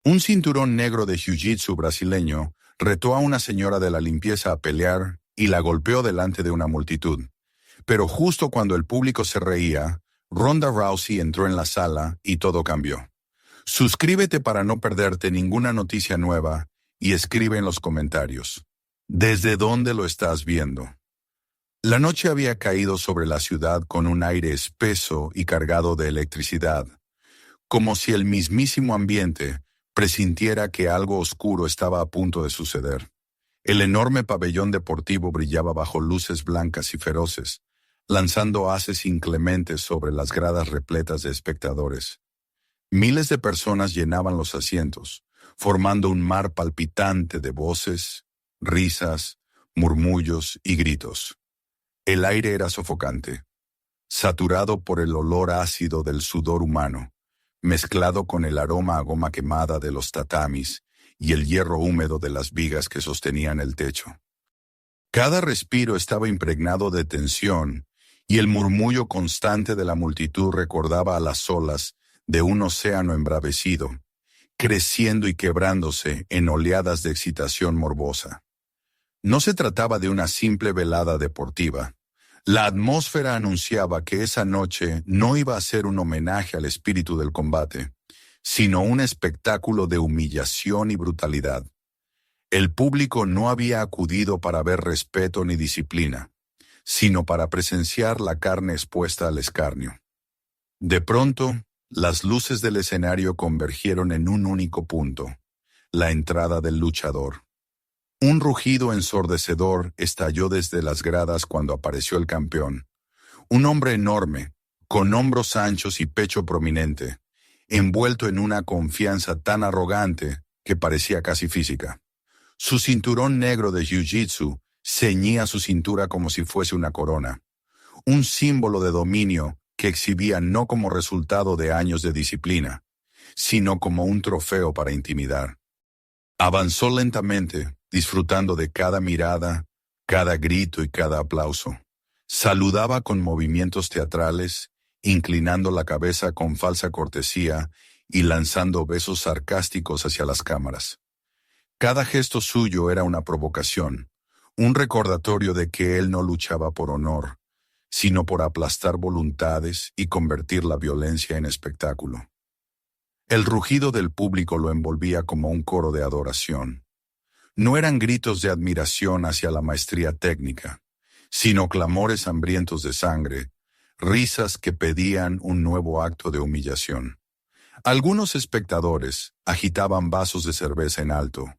Un cinturón negro de jiu-jitsu brasileño retó a una señora de la limpieza a pelear y la golpeó delante de una multitud. Pero justo cuando el público se reía, Ronda Rousey entró en la sala y todo cambió. Suscríbete para no perderte ninguna noticia nueva y escribe en los comentarios. ¿Desde dónde lo estás viendo? La noche había caído sobre la ciudad con un aire espeso y cargado de electricidad, como si el mismísimo ambiente presintiera que algo oscuro estaba a punto de suceder. El enorme pabellón deportivo brillaba bajo luces blancas y feroces, lanzando haces inclementes sobre las gradas repletas de espectadores. Miles de personas llenaban los asientos, formando un mar palpitante de voces, risas, murmullos y gritos. El aire era sofocante, saturado por el olor ácido del sudor humano, mezclado con el aroma a goma quemada de los tatamis y el hierro húmedo de las vigas que sostenían el techo. Cada respiro estaba impregnado de tensión y el murmullo constante de la multitud recordaba a las olas de un océano embravecido, creciendo y quebrándose en oleadas de excitación morbosa. No se trataba de una simple velada deportiva. La atmósfera anunciaba que esa noche no iba a ser un homenaje al espíritu del combate, sino un espectáculo de humillación y brutalidad. El público no había acudido para ver respeto ni disciplina, sino para presenciar la carne expuesta al escarnio. De pronto, las luces del escenario convergieron en un único punto: la entrada del luchador. Un rugido ensordecedor estalló desde las gradas cuando apareció el campeón. Un hombre enorme, con hombros anchos y pecho prominente, envuelto en una confianza tan arrogante que parecía casi física. Su cinturón negro de jiu-jitsu ceñía su cintura como si fuese una corona, un símbolo de dominio que exhibía no como resultado de años de disciplina, sino como un trofeo para intimidar. Avanzó lentamente, disfrutando de cada mirada, cada grito y cada aplauso. Saludaba con movimientos teatrales, inclinando la cabeza con falsa cortesía y lanzando besos sarcásticos hacia las cámaras. Cada gesto suyo era una provocación, un recordatorio de que él no luchaba por honor, sino por aplastar voluntades y convertir la violencia en espectáculo. El rugido del público lo envolvía como un coro de adoración. No eran gritos de admiración hacia la maestría técnica, sino clamores hambrientos de sangre, risas que pedían un nuevo acto de humillación. Algunos espectadores agitaban vasos de cerveza en alto.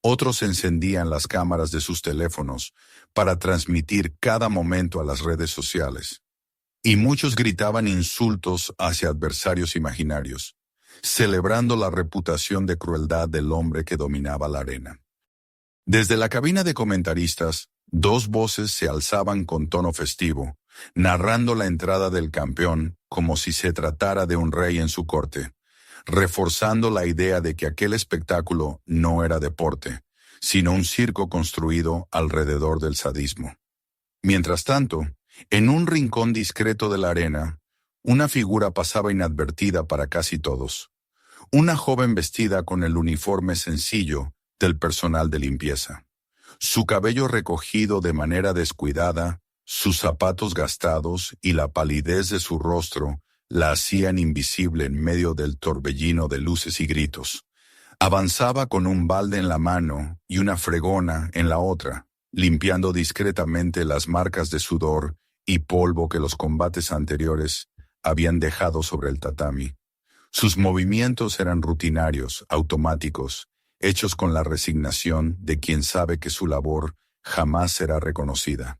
Otros encendían las cámaras de sus teléfonos para transmitir cada momento a las redes sociales. Y muchos gritaban insultos hacia adversarios imaginarios, celebrando la reputación de crueldad del hombre que dominaba la arena. Desde la cabina de comentaristas, dos voces se alzaban con tono festivo, narrando la entrada del campeón como si se tratara de un rey en su corte, reforzando la idea de que aquel espectáculo no era deporte, sino un circo construido alrededor del sadismo. Mientras tanto, en un rincón discreto de la arena, una figura pasaba inadvertida para casi todos. Una joven vestida con el uniforme sencillo del personal de limpieza. Su cabello recogido de manera descuidada, sus zapatos gastados y la palidez de su rostro la hacían invisible en medio del torbellino de luces y gritos. Avanzaba con un balde en la mano y una fregona en la otra, limpiando discretamente las marcas de sudor y polvo que los combates anteriores habían dejado sobre el tatami. Sus movimientos eran rutinarios, automáticos, hechos con la resignación de quien sabe que su labor jamás será reconocida.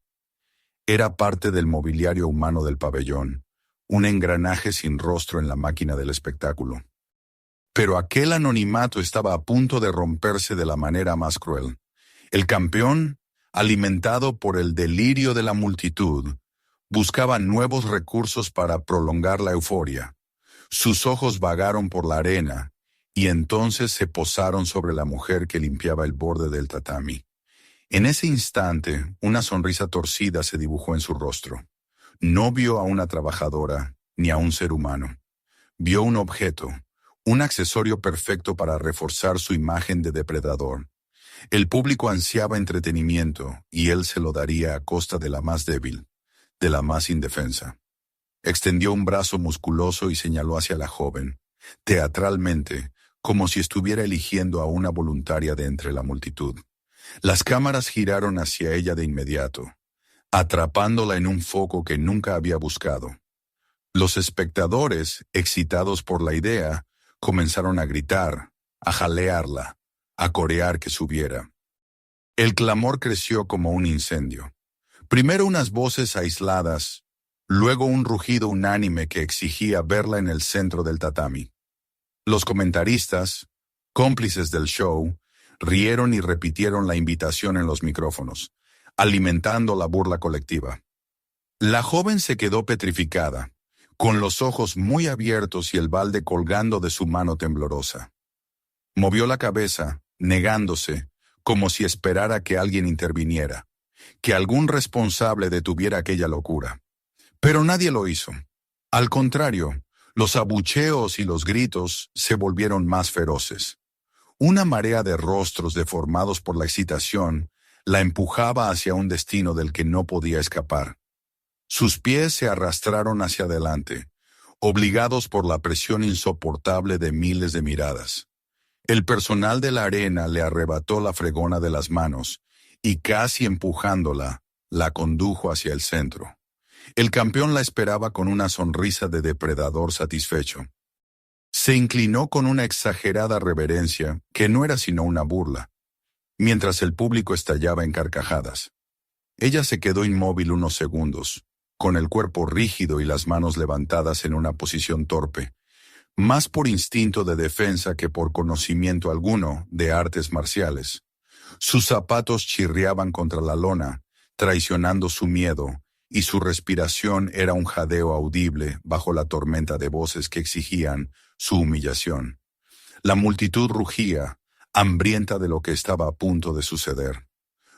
Era parte del mobiliario humano del pabellón, un engranaje sin rostro en la máquina del espectáculo. Pero aquel anonimato estaba a punto de romperse de la manera más cruel. El campeón, alimentado por el delirio de la multitud, buscaba nuevos recursos para prolongar la euforia. Sus ojos vagaron por la arena y entonces se posaron sobre la mujer que limpiaba el borde del tatami. En ese instante, una sonrisa torcida se dibujó en su rostro. No vio a una trabajadora ni a un ser humano. Vio un objeto, un accesorio perfecto para reforzar su imagen de depredador. El público ansiaba entretenimiento y él se lo daría a costa de la más débil, de la más indefensa. Extendió un brazo musculoso y señaló hacia la joven, teatralmente, como si estuviera eligiendo a una voluntaria de entre la multitud. Las cámaras giraron hacia ella de inmediato, atrapándola en un foco que nunca había buscado. Los espectadores, excitados por la idea, comenzaron a gritar, a jalearla, a corear que subiera. El clamor creció como un incendio. Primero unas voces aisladas, luego un rugido unánime que exigía verla en el centro del tatami. Los comentaristas, cómplices del show, rieron y repitieron la invitación en los micrófonos, alimentando la burla colectiva. La joven se quedó petrificada, con los ojos muy abiertos y el balde colgando de su mano temblorosa. Movió la cabeza, negándose, como si esperara que alguien interviniera, que algún responsable detuviera aquella locura. Pero nadie lo hizo. Al contrario, los abucheos y los gritos se volvieron más feroces. Una marea de rostros deformados por la excitación la empujaba hacia un destino del que no podía escapar. Sus pies se arrastraron hacia adelante, obligados por la presión insoportable de miles de miradas. El personal de la arena le arrebató la fregona de las manos y casi empujándola, la condujo hacia el centro. El campeón la esperaba con una sonrisa de depredador satisfecho. Se inclinó con una exagerada reverencia que no era sino una burla, mientras el público estallaba en carcajadas. Ella se quedó inmóvil unos segundos, con el cuerpo rígido y las manos levantadas en una posición torpe, más por instinto de defensa que por conocimiento alguno de artes marciales. Sus zapatos chirriaban contra la lona, traicionando su miedo, y su respiración era un jadeo audible bajo la tormenta de voces que exigían su humillación. La multitud rugía, hambrienta de lo que estaba a punto de suceder.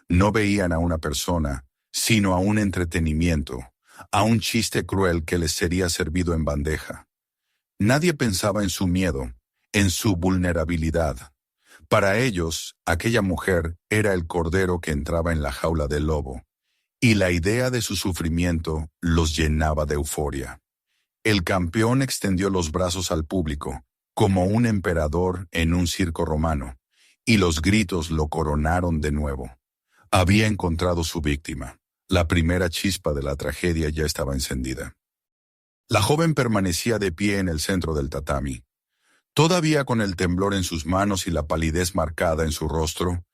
No veían a una persona, sino a un entretenimiento, a un chiste cruel que les sería servido en bandeja. Nadie pensaba en su miedo, en su vulnerabilidad. Para ellos, aquella mujer era el cordero que entraba en la jaula del lobo, y la idea de su sufrimiento los llenaba de euforia. El campeón extendió los brazos al público, como un emperador en un circo romano, y los gritos lo coronaron de nuevo. Había encontrado su víctima. La primera chispa de la tragedia ya estaba encendida. La joven permanecía de pie en el centro del tatami. Todavía con el temblor en sus manos y la palidez marcada en su rostro,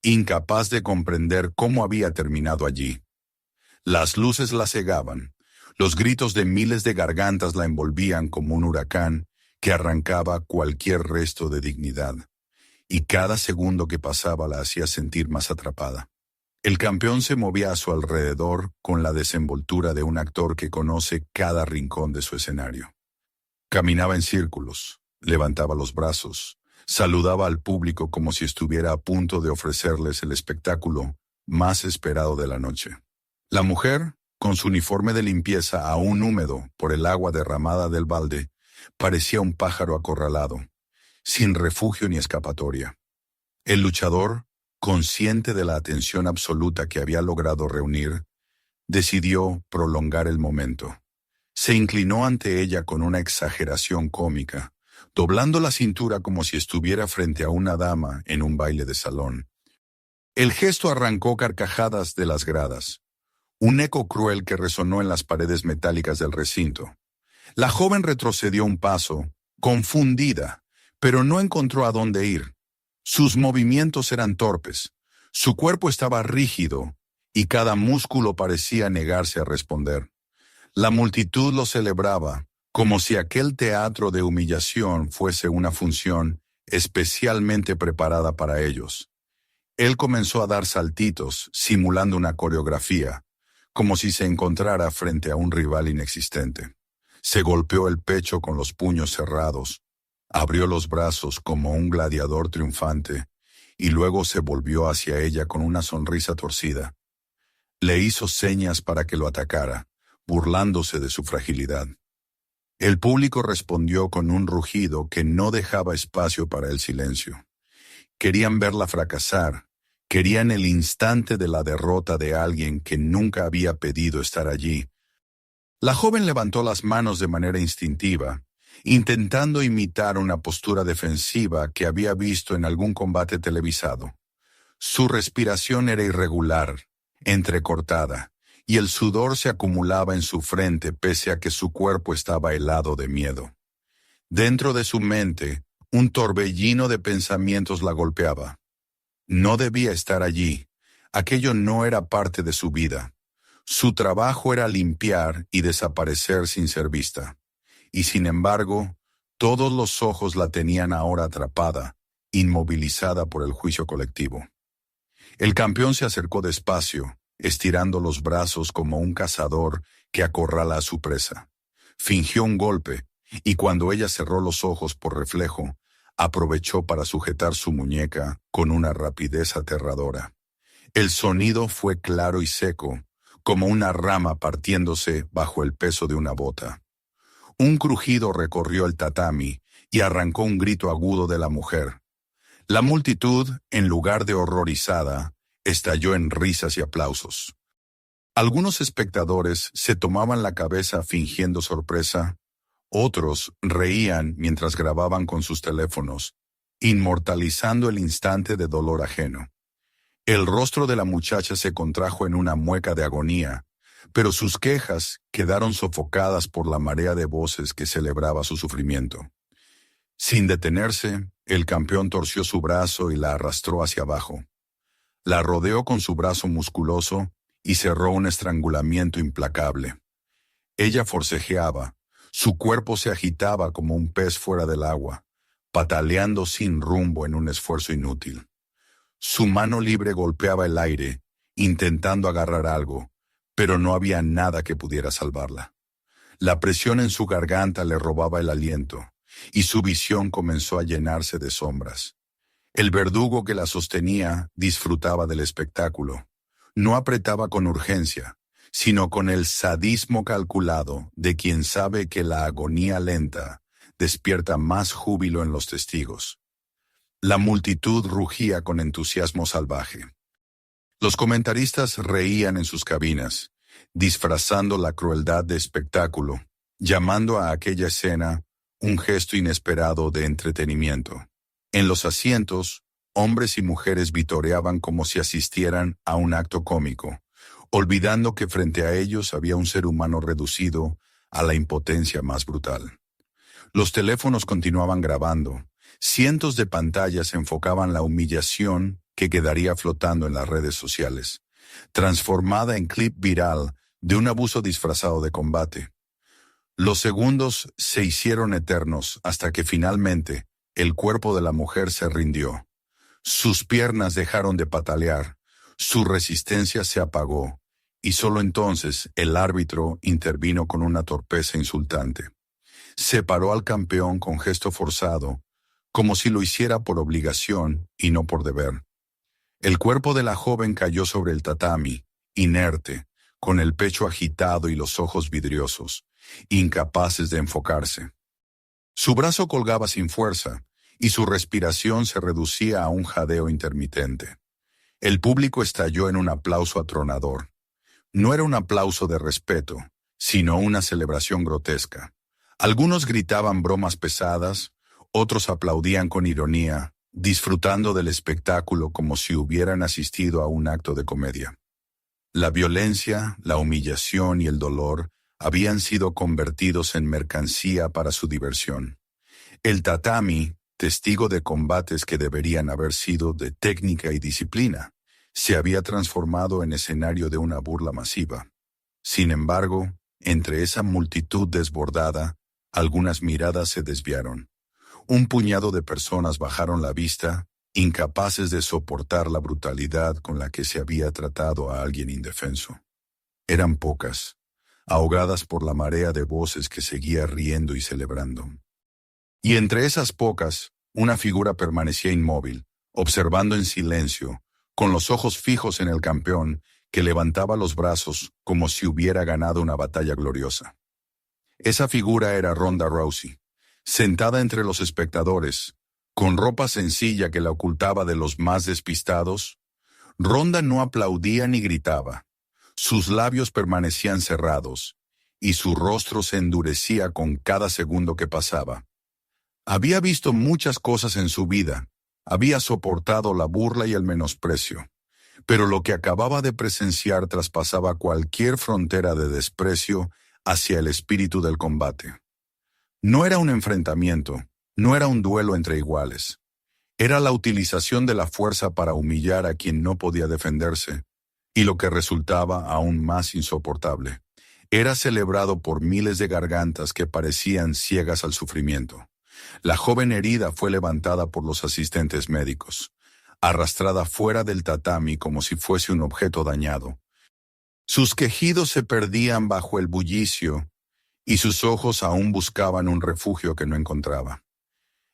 incapaz de comprender cómo había terminado allí. Las luces la cegaban, los gritos de miles de gargantas la envolvían como un huracán que arrancaba cualquier resto de dignidad, y cada segundo que pasaba la hacía sentir más atrapada. El campeón se movía a su alrededor con la desenvoltura de un actor que conoce cada rincón de su escenario. Caminaba en círculos, levantaba los brazos, saludaba al público como si estuviera a punto de ofrecerles el espectáculo más esperado de la noche. La mujer, con su uniforme de limpieza aún húmedo por el agua derramada del balde, parecía un pájaro acorralado, sin refugio ni escapatoria. El luchador, consciente de la atención absoluta que había logrado reunir, decidió prolongar el momento. Se inclinó ante ella con una exageración cómica, doblando la cintura como si estuviera frente a una dama en un baile de salón. El gesto arrancó carcajadas de las gradas, un eco cruel que resonó en las paredes metálicas del recinto. La joven retrocedió un paso, confundida, pero no encontró a dónde ir. Sus movimientos eran torpes, su cuerpo estaba rígido y cada músculo parecía negarse a responder. La multitud lo celebraba, como si aquel teatro de humillación fuese una función especialmente preparada para ellos. Él comenzó a dar saltitos, simulando una coreografía, como si se encontrara frente a un rival inexistente. Se golpeó el pecho con los puños cerrados, abrió los brazos como un gladiador triunfante y luego se volvió hacia ella con una sonrisa torcida. Le hizo señas para que lo atacara, burlándose de su fragilidad. El público respondió con un rugido que no dejaba espacio para el silencio. Querían verla fracasar, querían el instante de la derrota de alguien que nunca había pedido estar allí. La joven levantó las manos de manera instintiva, intentando imitar una postura defensiva que había visto en algún combate televisado. Su respiración era irregular, entrecortada, y el sudor se acumulaba en su frente pese a que su cuerpo estaba helado de miedo. Dentro de su mente, un torbellino de pensamientos la golpeaba. No debía estar allí. Aquello no era parte de su vida. Su trabajo era limpiar y desaparecer sin ser vista. Y sin embargo, todos los ojos la tenían ahora atrapada, inmovilizada por el juicio colectivo. El campeón se acercó despacio, estirando los brazos como un cazador que acorrala a su presa. Fingió un golpe, y cuando ella cerró los ojos por reflejo, aprovechó para sujetar su muñeca con una rapidez aterradora. El sonido fue claro y seco, como una rama partiéndose bajo el peso de una bota. Un crujido recorrió el tatami y arrancó un grito agudo de la mujer. La multitud, en lugar de horrorizada, estalló en risas y aplausos. Algunos espectadores se tomaban la cabeza fingiendo sorpresa, otros reían mientras grababan con sus teléfonos, inmortalizando el instante de dolor ajeno. El rostro de la muchacha se contrajo en una mueca de agonía, pero sus quejas quedaron sofocadas por la marea de voces que celebraba su sufrimiento. Sin detenerse, el campeón torció su brazo y la arrastró hacia abajo. La rodeó con su brazo musculoso y cerró un estrangulamiento implacable. Ella forcejeaba, su cuerpo se agitaba como un pez fuera del agua, pataleando sin rumbo en un esfuerzo inútil. Su mano libre golpeaba el aire, intentando agarrar algo, pero no había nada que pudiera salvarla. La presión en su garganta le robaba el aliento, y su visión comenzó a llenarse de sombras. El verdugo que la sostenía disfrutaba del espectáculo. No apretaba con urgencia, sino con el sadismo calculado de quien sabe que la agonía lenta despierta más júbilo en los testigos. La multitud rugía con entusiasmo salvaje. Los comentaristas reían en sus cabinas, disfrazando la crueldad de espectáculo, llamando a aquella escena un gesto inesperado de entretenimiento. En los asientos, hombres y mujeres vitoreaban como si asistieran a un acto cómico, olvidando que frente a ellos había un ser humano reducido a la impotencia más brutal. Los teléfonos continuaban grabando. Cientos de pantallas enfocaban la humillación que quedaría flotando en las redes sociales, transformada en clip viral de un abuso disfrazado de combate. Los segundos se hicieron eternos hasta que finalmente el cuerpo de la mujer se rindió. Sus piernas dejaron de patalear, su resistencia se apagó, y solo entonces el árbitro intervino con una torpeza insultante. Separó al campeón con gesto forzado, como si lo hiciera por obligación y no por deber. El cuerpo de la joven cayó sobre el tatami, inerte, con el pecho agitado y los ojos vidriosos, incapaces de enfocarse. Su brazo colgaba sin fuerza, y su respiración se reducía a un jadeo intermitente. El público estalló en un aplauso atronador. No era un aplauso de respeto, sino una celebración grotesca. Algunos gritaban bromas pesadas, otros aplaudían con ironía, disfrutando del espectáculo como si hubieran asistido a un acto de comedia. La violencia, la humillación y el dolor habían sido convertidos en mercancía para su diversión. El tatami, testigo de combates que deberían haber sido de técnica y disciplina, se había transformado en escenario de una burla masiva. Sin embargo, entre esa multitud desbordada, algunas miradas se desviaron. Un puñado de personas bajaron la vista, incapaces de soportar la brutalidad con la que se había tratado a alguien indefenso. Eran pocas, ahogadas por la marea de voces que seguía riendo y celebrando. Y entre esas pocas, una figura permanecía inmóvil, observando en silencio, con los ojos fijos en el campeón, que levantaba los brazos como si hubiera ganado una batalla gloriosa. Esa figura era Ronda Rousey, sentada entre los espectadores, con ropa sencilla que la ocultaba de los más despistados. Ronda no aplaudía ni gritaba. Sus labios permanecían cerrados, y su rostro se endurecía con cada segundo que pasaba. Había visto muchas cosas en su vida, había soportado la burla y el menosprecio, pero lo que acababa de presenciar traspasaba cualquier frontera de desprecio hacia el espíritu del combate. No era un enfrentamiento, no era un duelo entre iguales. Era la utilización de la fuerza para humillar a quien no podía defenderse, y lo que resultaba aún más insoportable, era celebrado por miles de gargantas que parecían ciegas al sufrimiento. La joven herida fue levantada por los asistentes médicos, arrastrada fuera del tatami como si fuese un objeto dañado. Sus quejidos se perdían bajo el bullicio, y sus ojos aún buscaban un refugio que no encontraba.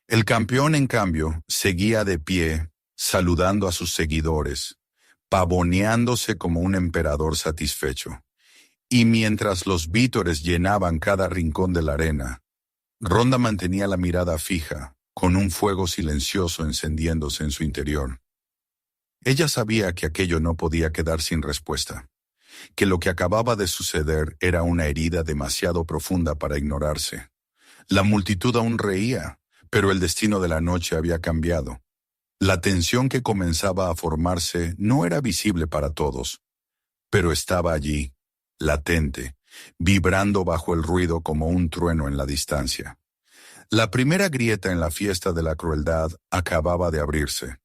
El campeón, en cambio, seguía de pie, saludando a sus seguidores, pavoneándose como un emperador satisfecho. Y mientras los vítores llenaban cada rincón de la arena, Ronda mantenía la mirada fija, con un fuego silencioso encendiéndose en su interior. Ella sabía que aquello no podía quedar sin respuesta, que lo que acababa de suceder era una herida demasiado profunda para ignorarse. La multitud aún reía, pero el destino de la noche había cambiado. La tensión que comenzaba a formarse no era visible para todos, pero estaba allí, latente, vibrando bajo el ruido como un trueno en la distancia. La primera grieta en la fiesta de la crueldad acababa de abrirse.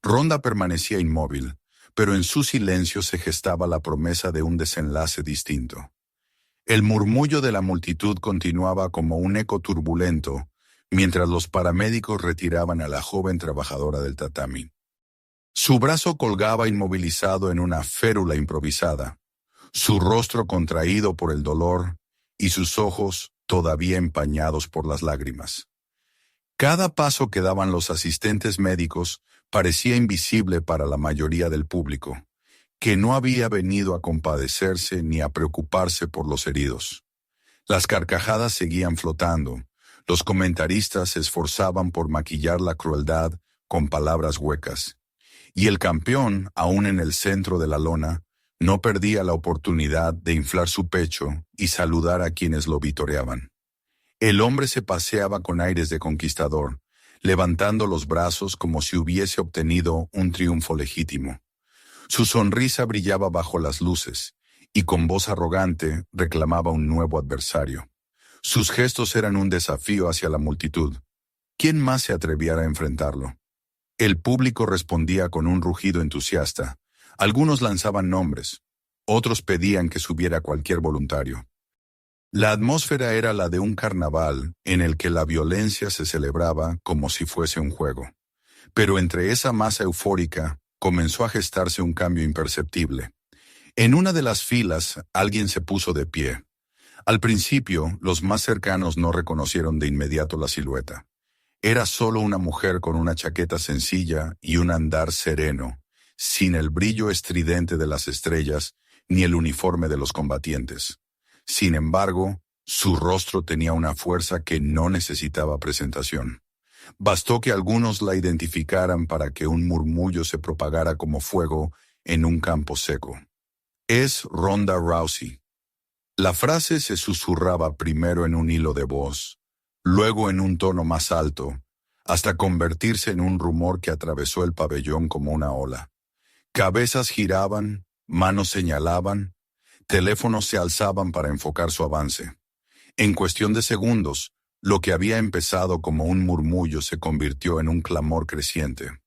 Ronda permanecía inmóvil, pero en su silencio se gestaba la promesa de un desenlace distinto. El murmullo de la multitud continuaba como un eco turbulento, mientras los paramédicos retiraban a la joven trabajadora del tatami. Su brazo colgaba inmovilizado en una férula improvisada, su rostro contraído por el dolor y sus ojos todavía empañados por las lágrimas. Cada paso que daban los asistentes médicos parecía invisible para la mayoría del público, que no había venido a compadecerse ni a preocuparse por los heridos. Las carcajadas seguían flotando. Los comentaristas se esforzaban por maquillar la crueldad con palabras huecas, y el campeón, aún en el centro de la lona, no perdía la oportunidad de inflar su pecho y saludar a quienes lo vitoreaban. El hombre se paseaba con aires de conquistador, levantando los brazos como si hubiese obtenido un triunfo legítimo. Su sonrisa brillaba bajo las luces, y con voz arrogante reclamaba un nuevo adversario. Sus gestos eran un desafío hacia la multitud. ¿Quién más se atreviera a enfrentarlo? El público respondía con un rugido entusiasta. Algunos lanzaban nombres, otros pedían que subiera cualquier voluntario. La atmósfera era la de un carnaval en el que la violencia se celebraba como si fuese un juego. Pero entre esa masa eufórica comenzó a gestarse un cambio imperceptible. En una de las filas alguien se puso de pie. Al principio, los más cercanos no reconocieron de inmediato la silueta. Era solo una mujer con una chaqueta sencilla y un andar sereno, sin el brillo estridente de las estrellas ni el uniforme de los combatientes. Sin embargo, su rostro tenía una fuerza que no necesitaba presentación. Bastó que algunos la identificaran para que un murmullo se propagara como fuego en un campo seco. Es Ronda Rousey. La frase se susurraba primero en un hilo de voz, luego en un tono más alto, hasta convertirse en un rumor que atravesó el pabellón como una ola. Cabezas giraban, manos señalaban, teléfonos se alzaban para enfocar su avance. En cuestión de segundos, lo que había empezado como un murmullo se convirtió en un clamor creciente.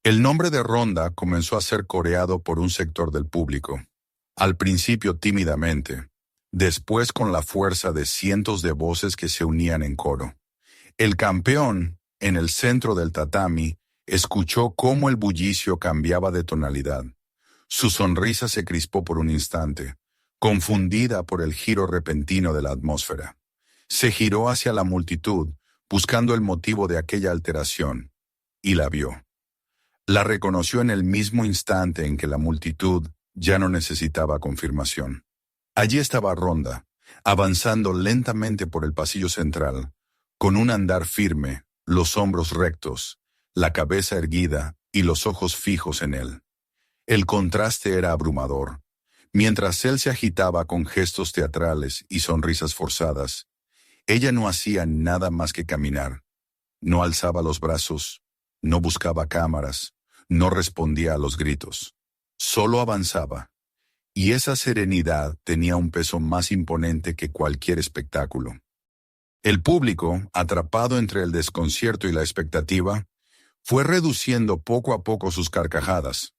El nombre de Ronda comenzó a ser coreado por un sector del público, al principio tímidamente, después con la fuerza de cientos de voces que se unían en coro. El campeón, en el centro del tatami, escuchó cómo el bullicio cambiaba de tonalidad. Su sonrisa se crispó por un instante, confundida por el giro repentino de la atmósfera. Se giró hacia la multitud, buscando el motivo de aquella alteración, y la vio. La reconoció en el mismo instante en que la multitud ya no necesitaba confirmación. Allí estaba Ronda, avanzando lentamente por el pasillo central, con un andar firme, los hombros rectos, la cabeza erguida y los ojos fijos en él. El contraste era abrumador. Mientras él se agitaba con gestos teatrales y sonrisas forzadas, ella no hacía nada más que caminar. No alzaba los brazos, no buscaba cámaras, no respondía a los gritos. Solo avanzaba. Y esa serenidad tenía un peso más imponente que cualquier espectáculo. El público, atrapado entre el desconcierto y la expectativa, fue reduciendo poco a poco sus carcajadas.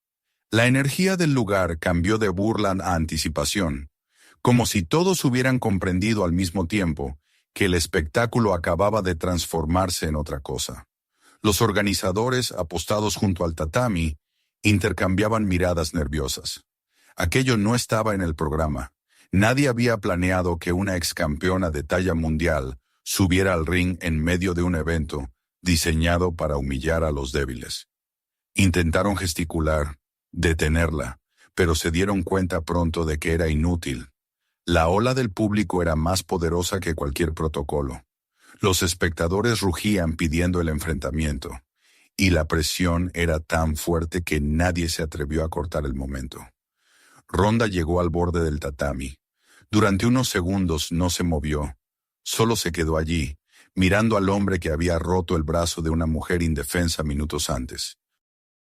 La energía del lugar cambió de burla a anticipación, como si todos hubieran comprendido al mismo tiempo que el espectáculo acababa de transformarse en otra cosa. Los organizadores, apostados junto al tatami, intercambiaban miradas nerviosas. Aquello no estaba en el programa. Nadie había planeado que una excampeona de talla mundial subiera al ring en medio de un evento diseñado para humillar a los débiles. Intentaron gesticular, detenerla, pero se dieron cuenta pronto de que era inútil. La ola del público era más poderosa que cualquier protocolo. Los espectadores rugían pidiendo el enfrentamiento, y la presión era tan fuerte que nadie se atrevió a cortar el momento. Ronda llegó al borde del tatami. Durante unos segundos no se movió, solo se quedó allí, mirando al hombre que había roto el brazo de una mujer indefensa minutos antes.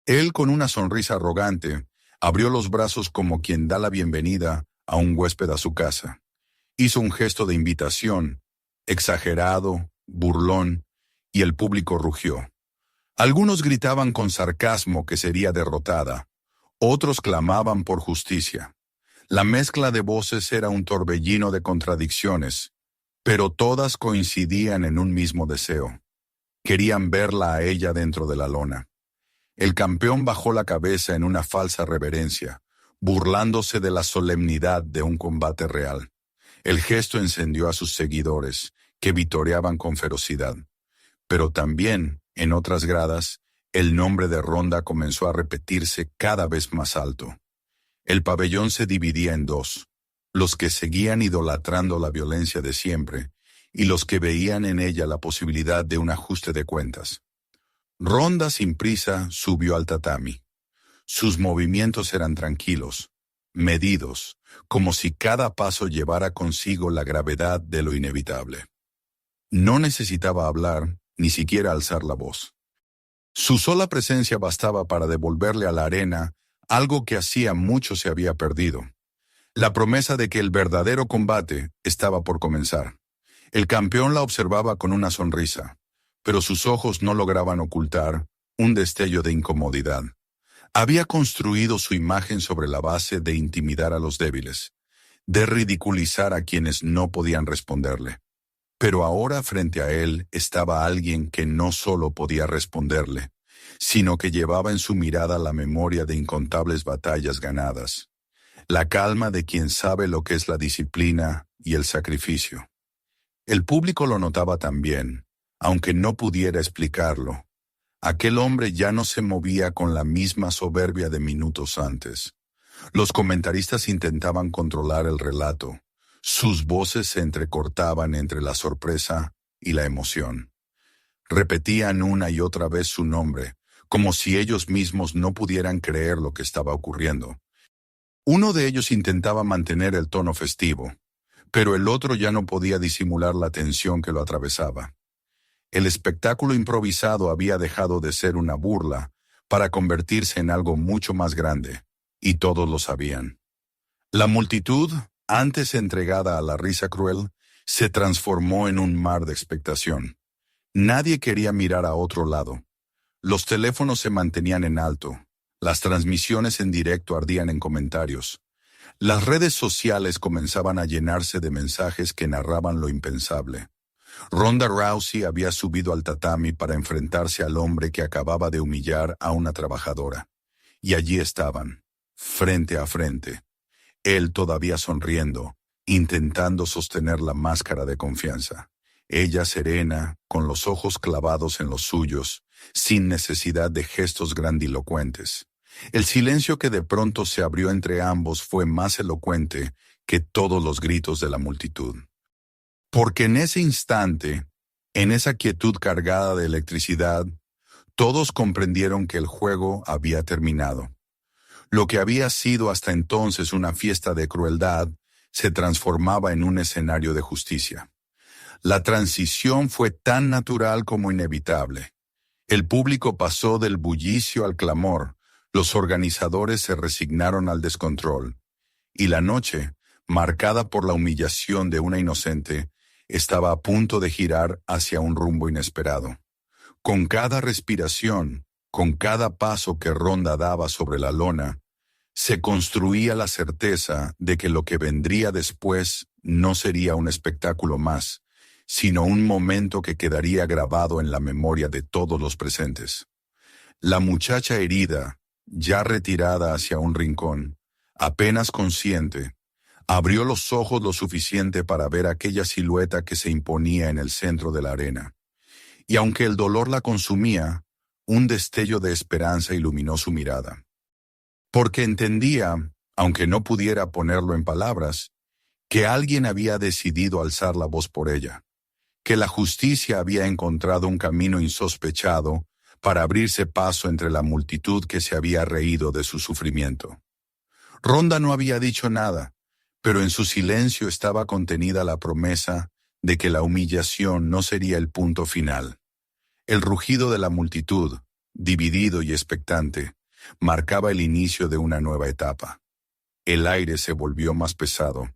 Él, con una sonrisa arrogante, abrió los brazos como quien da la bienvenida a un huésped a su casa. Hizo un gesto de invitación, exagerado, burlón, y el público rugió. Algunos gritaban con sarcasmo que sería derrotada, otros clamaban por justicia. La mezcla de voces era un torbellino de contradicciones, pero todas coincidían en un mismo deseo. Querían verla a ella dentro de la lona. El campeón bajó la cabeza en una falsa reverencia, burlándose de la solemnidad de un combate real. El gesto encendió a sus seguidores, que vitoreaban con ferocidad. Pero también, en otras gradas, el nombre de Ronda comenzó a repetirse cada vez más alto. El pabellón se dividía en dos: los que seguían idolatrando la violencia de siempre y los que veían en ella la posibilidad de un ajuste de cuentas. Ronda sin prisa subió al tatami. Sus movimientos eran tranquilos, medidos, como si cada paso llevara consigo la gravedad de lo inevitable. No necesitaba hablar, ni siquiera alzar la voz. Su sola presencia bastaba para devolverle a la arena algo que hacía mucho se había perdido: la promesa de que el verdadero combate estaba por comenzar. El campeón la observaba con una sonrisa, pero sus ojos no lograban ocultar un destello de incomodidad. Había construido su imagen sobre la base de intimidar a los débiles, de ridiculizar a quienes no podían responderle. Pero ahora frente a él estaba alguien que no solo podía responderle, sino que llevaba en su mirada la memoria de incontables batallas ganadas, la calma de quien sabe lo que es la disciplina y el sacrificio. El público lo notaba también, aunque no pudiera explicarlo. Aquel hombre ya no se movía con la misma soberbia de minutos antes. Los comentaristas intentaban controlar el relato. Sus voces se entrecortaban entre la sorpresa y la emoción. Repetían una y otra vez su nombre, como si ellos mismos no pudieran creer lo que estaba ocurriendo. Uno de ellos intentaba mantener el tono festivo, pero el otro ya no podía disimular la tensión que lo atravesaba. El espectáculo improvisado había dejado de ser una burla para convertirse en algo mucho más grande, y todos lo sabían. La multitud, antes entregada a la risa cruel, se transformó en un mar de expectación. Nadie quería mirar a otro lado. Los teléfonos se mantenían en alto. Las transmisiones en directo ardían en comentarios. Las redes sociales comenzaban a llenarse de mensajes que narraban lo impensable. Ronda Rousey había subido al tatami para enfrentarse al hombre que acababa de humillar a una trabajadora. Y allí estaban, frente a frente. Él todavía sonriendo, intentando sostener la máscara de confianza. Ella serena, con los ojos clavados en los suyos, sin necesidad de gestos grandilocuentes. El silencio que de pronto se abrió entre ambos fue más elocuente que todos los gritos de la multitud. Porque en ese instante, en esa quietud cargada de electricidad, todos comprendieron que el juego había terminado. Lo que había sido hasta entonces una fiesta de crueldad se transformaba en un escenario de justicia. La transición fue tan natural como inevitable. El público pasó del bullicio al clamor, los organizadores se resignaron al descontrol, y la noche, marcada por la humillación de una inocente, estaba a punto de girar hacia un rumbo inesperado. Con cada respiración, con cada paso que Ronda daba sobre la lona, se construía la certeza de que lo que vendría después no sería un espectáculo más, sino un momento que quedaría grabado en la memoria de todos los presentes. La muchacha herida, ya retirada hacia un rincón, apenas consciente, abrió los ojos lo suficiente para ver aquella silueta que se imponía en el centro de la arena. Y aunque el dolor la consumía, un destello de esperanza iluminó su mirada. Porque entendía, aunque no pudiera ponerlo en palabras, que alguien había decidido alzar la voz por ella, que la justicia había encontrado un camino insospechado para abrirse paso entre la multitud que se había reído de su sufrimiento. Ronda no había dicho nada, pero en su silencio estaba contenida la promesa de que la humillación no sería el punto final. El rugido de la multitud, dividido y expectante, marcaba el inicio de una nueva etapa. El aire se volvió más pesado,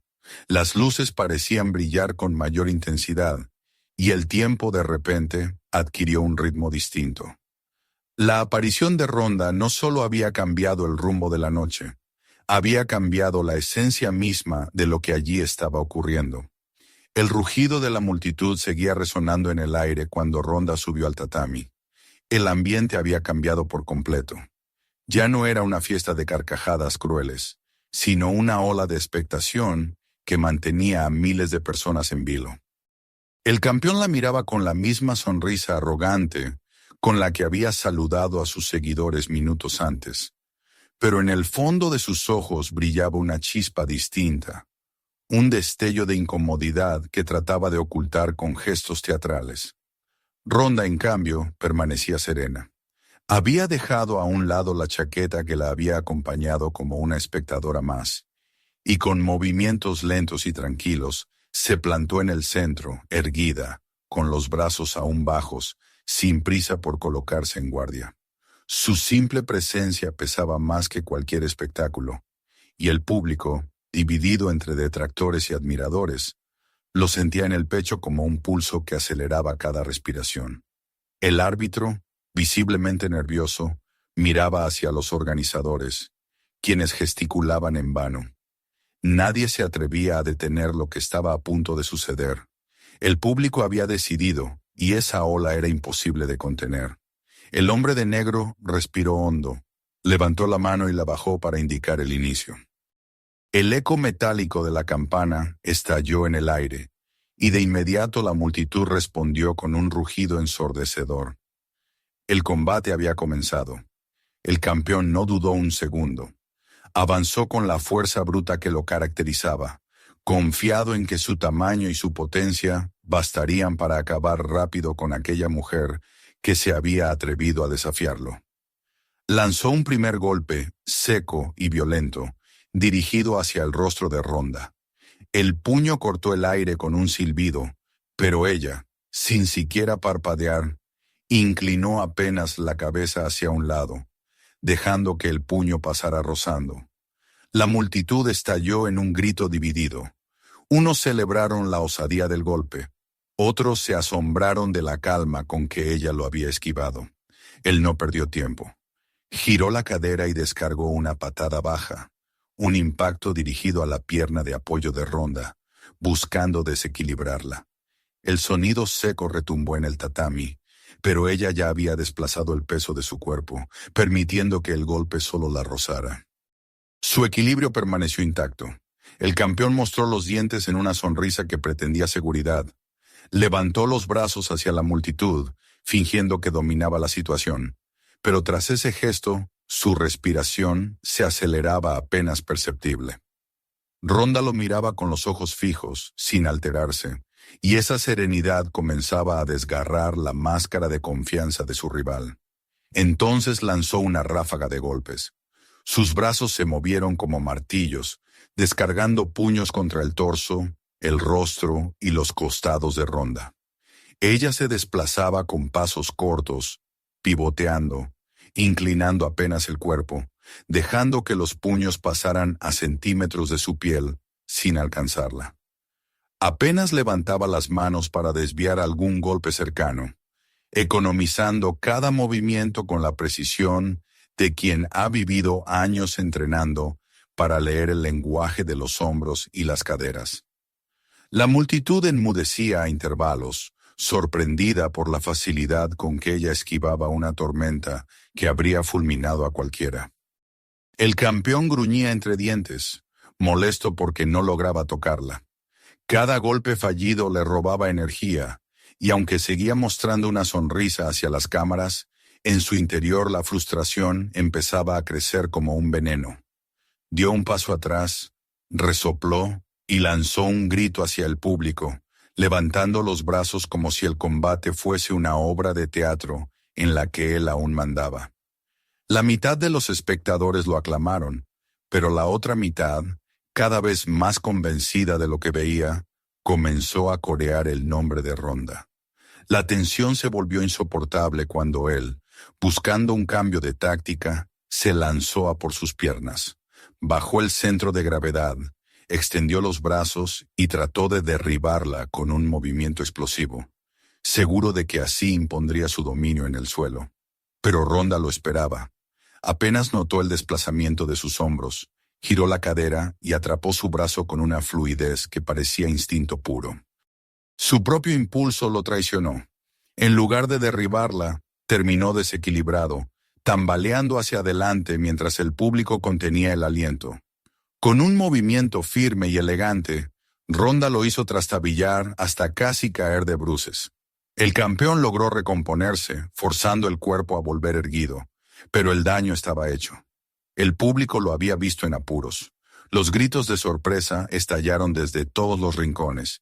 las luces parecían brillar con mayor intensidad, y el tiempo de repente adquirió un ritmo distinto. La aparición de Ronda no solo había cambiado el rumbo de la noche, había cambiado la esencia misma de lo que allí estaba ocurriendo. El rugido de la multitud seguía resonando en el aire cuando Ronda subió al tatami. El ambiente había cambiado por completo. Ya no era una fiesta de carcajadas crueles, sino una ola de expectación que mantenía a miles de personas en vilo. El campeón la miraba con la misma sonrisa arrogante con la que había saludado a sus seguidores minutos antes, pero en el fondo de sus ojos brillaba una chispa distinta, un destello de incomodidad que trataba de ocultar con gestos teatrales. Ronda, en cambio, permanecía serena. Había dejado a un lado la chaqueta que la había acompañado como una espectadora más, y con movimientos lentos y tranquilos, se plantó en el centro, erguida, con los brazos aún bajos, sin prisa por colocarse en guardia. Su simple presencia pesaba más que cualquier espectáculo, y el público, dividido entre detractores y admiradores, lo sentía en el pecho como un pulso que aceleraba cada respiración. El árbitro, visiblemente nervioso, miraba hacia los organizadores, quienes gesticulaban en vano. Nadie se atrevía a detener lo que estaba a punto de suceder. El público había decidido, y esa ola era imposible de contener. El hombre de negro respiró hondo, levantó la mano y la bajó para indicar el inicio. El eco metálico de la campana estalló en el aire, y de inmediato la multitud respondió con un rugido ensordecedor. El combate había comenzado. El campeón no dudó un segundo. Avanzó con la fuerza bruta que lo caracterizaba, confiado en que su tamaño y su potencia bastarían para acabar rápido con aquella mujer que se había atrevido a desafiarlo. Lanzó un primer golpe, seco y violento, dirigido hacia el rostro de Ronda. El puño cortó el aire con un silbido, pero ella, sin siquiera parpadear, inclinó apenas la cabeza hacia un lado, dejando que el puño pasara rozando. La multitud estalló en un grito dividido. Unos celebraron la osadía del golpe, otros se asombraron de la calma con que ella lo había esquivado. Él no perdió tiempo. Giró la cadera y descargó una patada baja, un impacto dirigido a la pierna de apoyo de Ronda, buscando desequilibrarla. El sonido seco retumbó en el tatami, pero ella ya había desplazado el peso de su cuerpo, permitiendo que el golpe solo la rozara. Su equilibrio permaneció intacto. El campeón mostró los dientes en una sonrisa que pretendía seguridad. Levantó los brazos hacia la multitud, fingiendo que dominaba la situación, pero tras ese gesto, su respiración se aceleraba apenas perceptible. Ronda lo miraba con los ojos fijos, sin alterarse, y esa serenidad comenzaba a desgarrar la máscara de confianza de su rival. Entonces lanzó una ráfaga de golpes. Sus brazos se movieron como martillos, descargando puños contra el torso, el rostro y los costados de Ronda. Ella se desplazaba con pasos cortos, pivoteando, inclinando apenas el cuerpo, dejando que los puños pasaran a centímetros de su piel, sin alcanzarla. Apenas levantaba las manos para desviar algún golpe cercano, economizando cada movimiento con la precisión de quien ha vivido años entrenando para leer el lenguaje de los hombros y las caderas. La multitud enmudecía a intervalos, sorprendida por la facilidad con que ella esquivaba una tormenta que habría fulminado a cualquiera. El campeón gruñía entre dientes, molesto porque no lograba tocarla. Cada golpe fallido le robaba energía, y aunque seguía mostrando una sonrisa hacia las cámaras, en su interior la frustración empezaba a crecer como un veneno. Dio un paso atrás, resopló y lanzó un grito hacia el público, levantando los brazos como si el combate fuese una obra de teatro en la que él aún mandaba. La mitad de los espectadores lo aclamaron, pero la otra mitad, cada vez más convencida de lo que veía, comenzó a corear el nombre de Ronda. La tensión se volvió insoportable cuando él, buscando un cambio de táctica, se lanzó a por sus piernas. Bajó el centro de gravedad, extendió los brazos y trató de derribarla con un movimiento explosivo, seguro de que así impondría su dominio en el suelo. Pero Ronda lo esperaba. Apenas notó el desplazamiento de sus hombros, giró la cadera y atrapó su brazo con una fluidez que parecía instinto puro. Su propio impulso lo traicionó. En lugar de derribarla, terminó desequilibrado, tambaleando hacia adelante mientras el público contenía el aliento. Con un movimiento firme y elegante, Ronda lo hizo trastabillar hasta casi caer de bruces. El campeón logró recomponerse, forzando el cuerpo a volver erguido, pero el daño estaba hecho. El público lo había visto en apuros. Los gritos de sorpresa estallaron desde todos los rincones,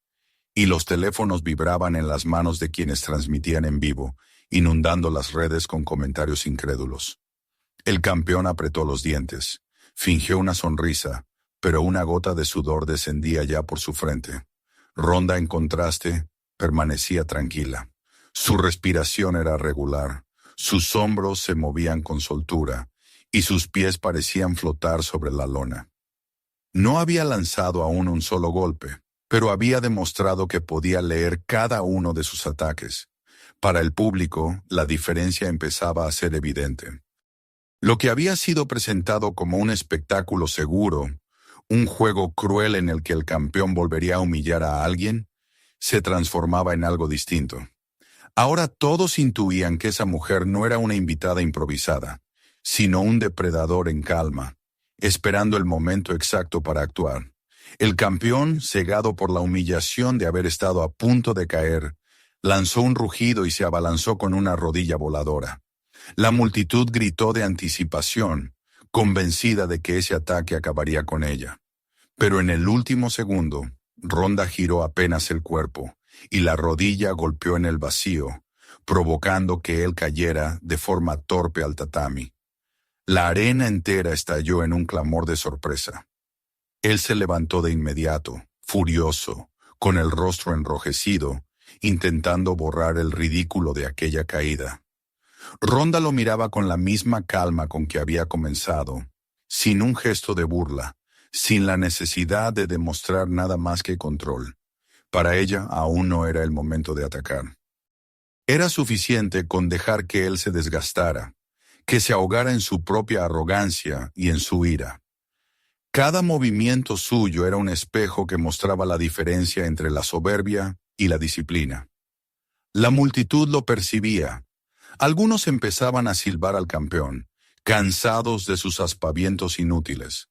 y los teléfonos vibraban en las manos de quienes transmitían en vivo, inundando las redes con comentarios incrédulos. El campeón apretó los dientes, fingió una sonrisa, pero una gota de sudor descendía ya por su frente. Ronda, en contraste, permanecía tranquila. Su respiración era regular, sus hombros se movían con soltura, y sus pies parecían flotar sobre la lona. No había lanzado aún un solo golpe, pero había demostrado que podía leer cada uno de sus ataques. Para el público, la diferencia empezaba a ser evidente. Lo que había sido presentado como un espectáculo seguro, un juego cruel en el que el campeón volvería a humillar a alguien, se transformaba en algo distinto. Ahora todos intuían que esa mujer no era una invitada improvisada, sino un depredador en calma, esperando el momento exacto para actuar. El campeón, cegado por la humillación de haber estado a punto de caer, lanzó un rugido y se abalanzó con una rodilla voladora. La multitud gritó de anticipación, convencida de que ese ataque acabaría con ella. Pero en el último segundo, Ronda giró apenas el cuerpo, y la rodilla golpeó en el vacío, provocando que él cayera de forma torpe al tatami. La arena entera estalló en un clamor de sorpresa. Él se levantó de inmediato, furioso, con el rostro enrojecido, intentando borrar el ridículo de aquella caída. Ronda lo miraba con la misma calma con que había comenzado, sin un gesto de burla, sin la necesidad de demostrar nada más que control. Para ella aún no era el momento de atacar. Era suficiente con dejar que él se desgastara, que se ahogara en su propia arrogancia y en su ira. Cada movimiento suyo era un espejo que mostraba la diferencia entre la soberbia y la disciplina. La multitud lo percibía. Algunos empezaban a silbar al campeón, cansados de sus aspavientos inútiles.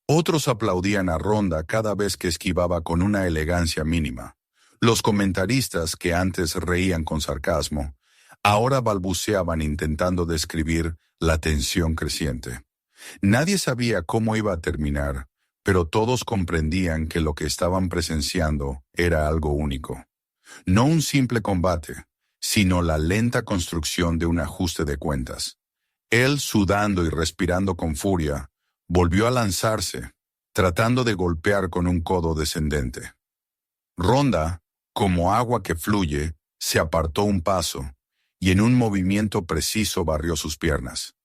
Otros aplaudían a Ronda cada vez que esquivaba con una elegancia mínima. Los comentaristas, que antes reían con sarcasmo, ahora balbuceaban intentando describir la tensión creciente. Nadie sabía cómo iba a terminar, pero todos comprendían que lo que estaban presenciando era algo único. No un simple combate, sino la lenta construcción de un ajuste de cuentas. Él, sudando y respirando con furia, volvió a lanzarse, tratando de golpear con un codo descendente. Ronda, como agua que fluye, se apartó un paso, y en un movimiento preciso barrió sus piernas.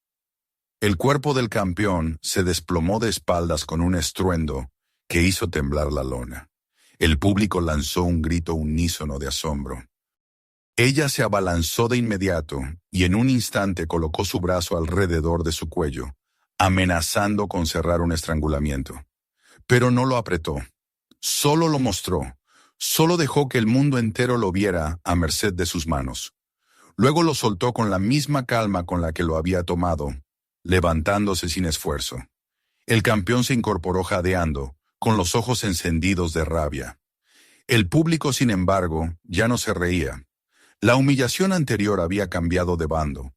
El cuerpo del campeón se desplomó de espaldas con un estruendo que hizo temblar la lona. El público lanzó un grito unísono de asombro. Ella se abalanzó de inmediato y en un instante colocó su brazo alrededor de su cuello, amenazando con cerrar un estrangulamiento. Pero no lo apretó, solo lo mostró, solo dejó que el mundo entero lo viera a merced de sus manos. Luego lo soltó con la misma calma con la que lo había tomado, levantándose sin esfuerzo. El campeón se incorporó jadeando, con los ojos encendidos de rabia. El público, sin embargo, ya no se reía. La humillación anterior había cambiado de bando.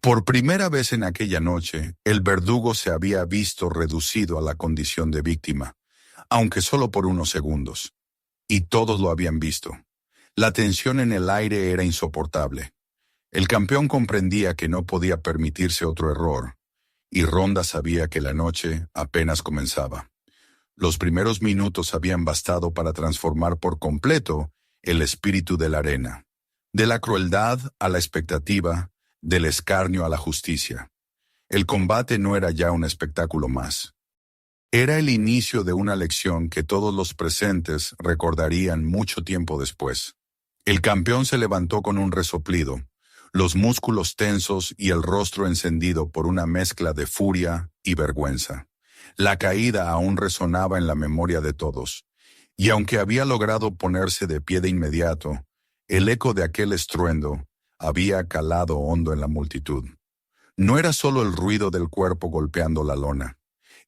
Por primera vez en aquella noche, el verdugo se había visto reducido a la condición de víctima, aunque solo por unos segundos. Y todos lo habían visto. La tensión en el aire era insoportable. El campeón comprendía que no podía permitirse otro error, y Ronda sabía que la noche apenas comenzaba. Los primeros minutos habían bastado para transformar por completo el espíritu de la arena. De la crueldad a la expectativa, del escarnio a la justicia. El combate no era ya un espectáculo más. Era el inicio de una lección que todos los presentes recordarían mucho tiempo después. El campeón se levantó con un resoplido, los músculos tensos y el rostro encendido por una mezcla de furia y vergüenza. La caída aún resonaba en la memoria de todos, y aunque había logrado ponerse de pie de inmediato, el eco de aquel estruendo había calado hondo en la multitud. No era solo el ruido del cuerpo golpeando la lona.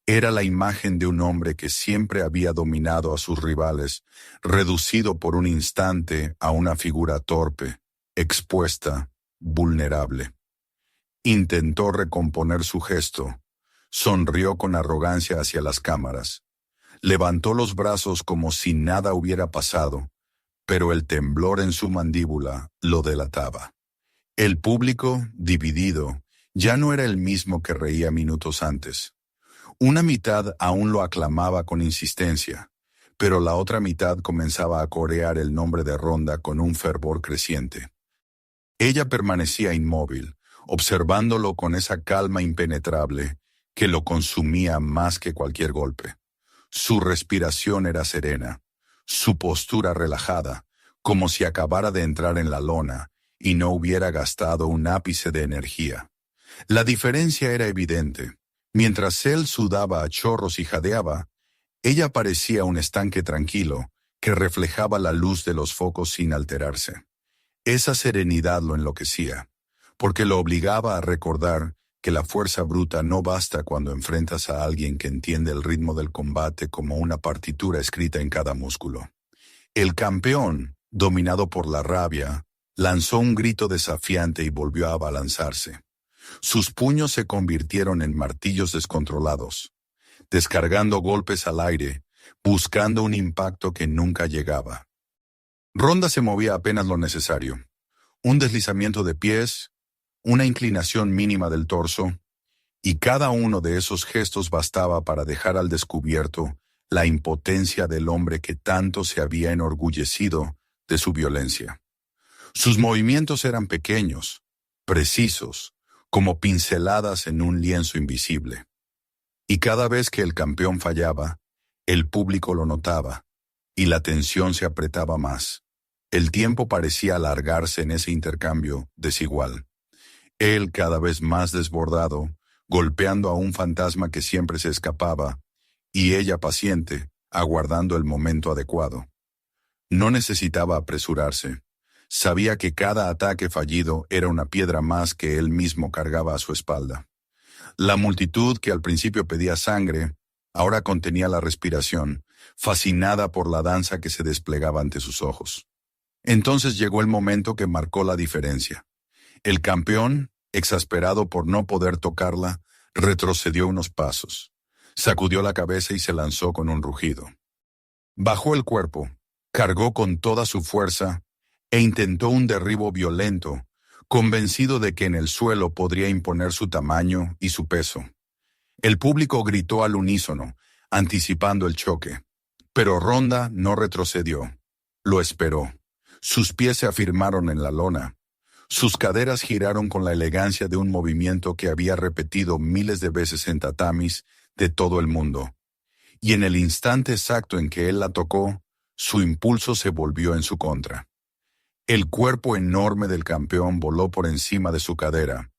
Era la imagen de un hombre que siempre había dominado a sus rivales, reducido por un instante a una figura torpe, expuesta, vulnerable. Intentó recomponer su gesto, sonrió con arrogancia hacia las cámaras, levantó los brazos como si nada hubiera pasado, pero el temblor en su mandíbula lo delataba. El público, dividido, ya no era el mismo que reía minutos antes. Una mitad aún lo aclamaba con insistencia, pero la otra mitad comenzaba a corear el nombre de Ronda con un fervor creciente. Ella permanecía inmóvil, observándolo con esa calma impenetrable que lo consumía más que cualquier golpe. Su respiración era serena, su postura relajada, como si acabara de entrar en la lona y no hubiera gastado un ápice de energía. La diferencia era evidente. Mientras él sudaba a chorros y jadeaba, ella parecía un estanque tranquilo que reflejaba la luz de los focos sin alterarse. Esa serenidad lo enloquecía, porque lo obligaba a recordar que la fuerza bruta no basta cuando enfrentas a alguien que entiende el ritmo del combate como una partitura escrita en cada músculo. El campeón, dominado por la rabia, lanzó un grito desafiante y volvió a abalanzarse. Sus puños se convirtieron en martillos descontrolados, descargando golpes al aire, buscando un impacto que nunca llegaba. Ronda se movía apenas lo necesario. Un deslizamiento de pies, una inclinación mínima del torso, y cada uno de esos gestos bastaba para dejar al descubierto la impotencia del hombre que tanto se había enorgullecido de su violencia. Sus movimientos eran pequeños, precisos, como pinceladas en un lienzo invisible. Y cada vez que el campeón fallaba, el público lo notaba, y la tensión se apretaba más. El tiempo parecía alargarse en ese intercambio desigual. Él cada vez más desbordado, golpeando a un fantasma que siempre se escapaba, y ella paciente, aguardando el momento adecuado. No necesitaba apresurarse. Sabía que cada ataque fallido era una piedra más que él mismo cargaba a su espalda. La multitud, que al principio pedía sangre, ahora contenía la respiración, fascinada por la danza que se desplegaba ante sus ojos. Entonces llegó el momento que marcó la diferencia. El campeón, exasperado por no poder tocarla, retrocedió unos pasos. Sacudió la cabeza y se lanzó con un rugido. Bajó el cuerpo, cargó con toda su fuerza e intentó un derribo violento, convencido de que en el suelo podría imponer su tamaño y su peso. El público gritó al unísono, anticipando el choque. Pero Ronda no retrocedió. Lo esperó. Sus pies se afirmaron en la lona. Sus caderas giraron con la elegancia de un movimiento que había repetido miles de veces en tatamis de todo el mundo. Y en el instante exacto en que él la tocó, su impulso se volvió en su contra. El cuerpo enorme del campeón voló por encima de su cadera,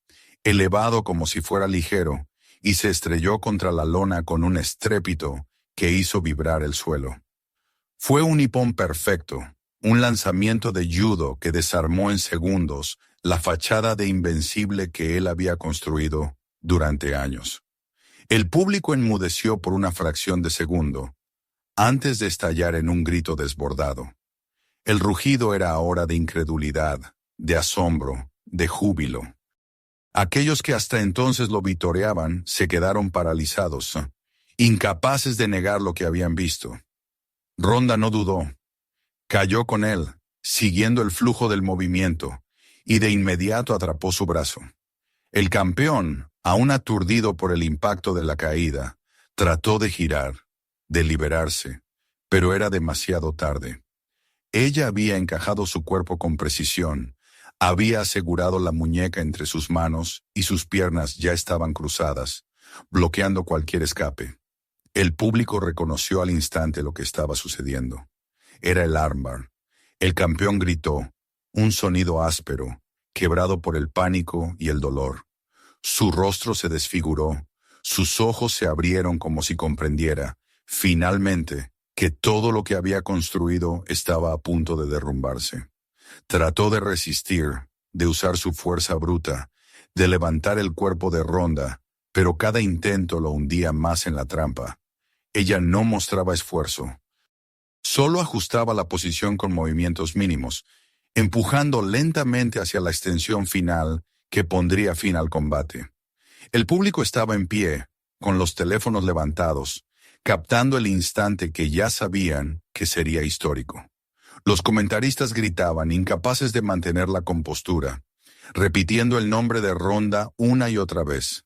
elevado como si fuera ligero, y se estrelló contra la lona con un estrépito que hizo vibrar el suelo. Fue un hipón perfecto, un lanzamiento de judo que desarmó en segundos la fachada de invencible que él había construido durante años. El público enmudeció por una fracción de segundo, antes de estallar en un grito desbordado. El rugido era ahora de incredulidad, de asombro, de júbilo. Aquellos que hasta entonces lo vitoreaban se quedaron paralizados, incapaces de negar lo que habían visto. Ronda no dudó. Cayó con él, siguiendo el flujo del movimiento, y de inmediato atrapó su brazo. El campeón, aún aturdido por el impacto de la caída, trató de girar, de liberarse, pero era demasiado tarde. Ella había encajado su cuerpo con precisión, había asegurado la muñeca entre sus manos y sus piernas ya estaban cruzadas, bloqueando cualquier escape. El público reconoció al instante lo que estaba sucediendo. Era el armbar. El campeón gritó, un sonido áspero, quebrado por el pánico y el dolor. Su rostro se desfiguró, sus ojos se abrieron como si comprendiera, finalmente, que todo lo que había construido estaba a punto de derrumbarse. Trató de resistir, de usar su fuerza bruta, de levantar el cuerpo de Ronda, pero cada intento lo hundía más en la trampa. Ella no mostraba esfuerzo. Solo ajustaba la posición con movimientos mínimos, empujando lentamente hacia la extensión final que pondría fin al combate. El público estaba en pie, con los teléfonos levantados, captando el instante que ya sabían que sería histórico. Los comentaristas gritaban, incapaces de mantener la compostura, repitiendo el nombre de Ronda una y otra vez.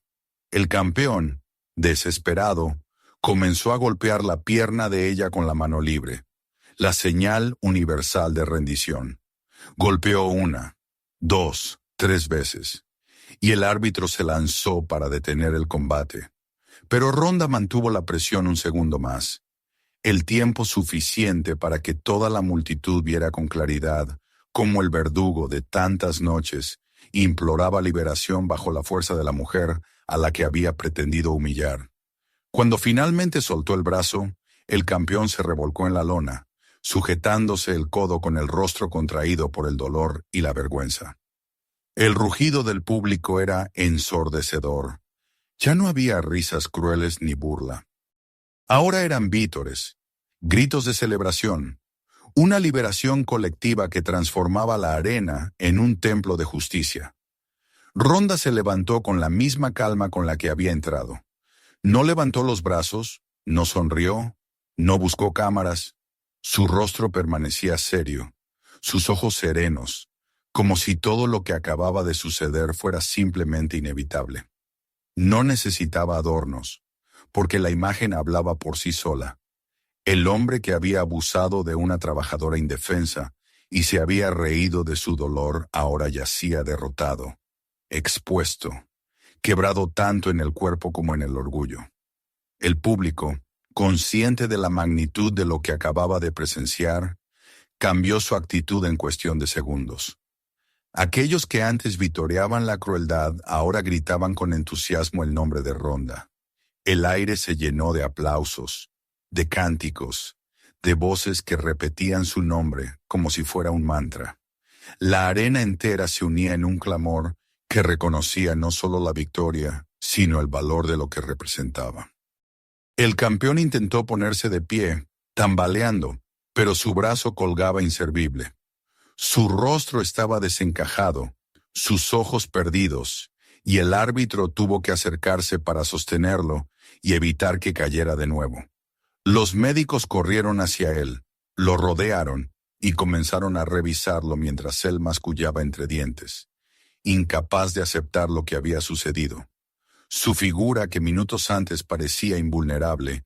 El campeón, desesperado, comenzó a golpear la pierna de ella con la mano libre, la señal universal de rendición. Golpeó 1, 2, 3 veces, y el árbitro se lanzó para detener el combate. Pero Ronda mantuvo la presión un segundo más, el tiempo suficiente para que toda la multitud viera con claridad cómo el verdugo de tantas noches imploraba liberación bajo la fuerza de la mujer a la que había pretendido humillar. Cuando finalmente soltó el brazo, el campeón se revolcó en la lona, sujetándose el codo con el rostro contraído por el dolor y la vergüenza. El rugido del público era ensordecedor. Ya no había risas crueles ni burla. Ahora eran vítores, gritos de celebración, una liberación colectiva que transformaba la arena en un templo de justicia. Ronda se levantó con la misma calma con la que había entrado. No levantó los brazos, no sonrió, no buscó cámaras. Su rostro permanecía serio, sus ojos serenos, como si todo lo que acababa de suceder fuera simplemente inevitable. No necesitaba adornos, porque la imagen hablaba por sí sola. El hombre que había abusado de una trabajadora indefensa y se había reído de su dolor ahora yacía derrotado, expuesto, quebrado tanto en el cuerpo como en el orgullo. El público, consciente de la magnitud de lo que acababa de presenciar, cambió su actitud en cuestión de segundos. Aquellos que antes vitoreaban la crueldad ahora gritaban con entusiasmo el nombre de Ronda. El aire se llenó de aplausos, de cánticos, de voces que repetían su nombre como si fuera un mantra. La arena entera se unía en un clamor que reconocía no solo la victoria, sino el valor de lo que representaba. El campeón intentó ponerse de pie, tambaleando, pero su brazo colgaba inservible. Su rostro estaba desencajado, sus ojos perdidos, y el árbitro tuvo que acercarse para sostenerlo y evitar que cayera de nuevo. Los médicos corrieron hacia él, lo rodearon y comenzaron a revisarlo mientras él mascullaba entre dientes, incapaz de aceptar lo que había sucedido. Su figura, que minutos antes parecía invulnerable,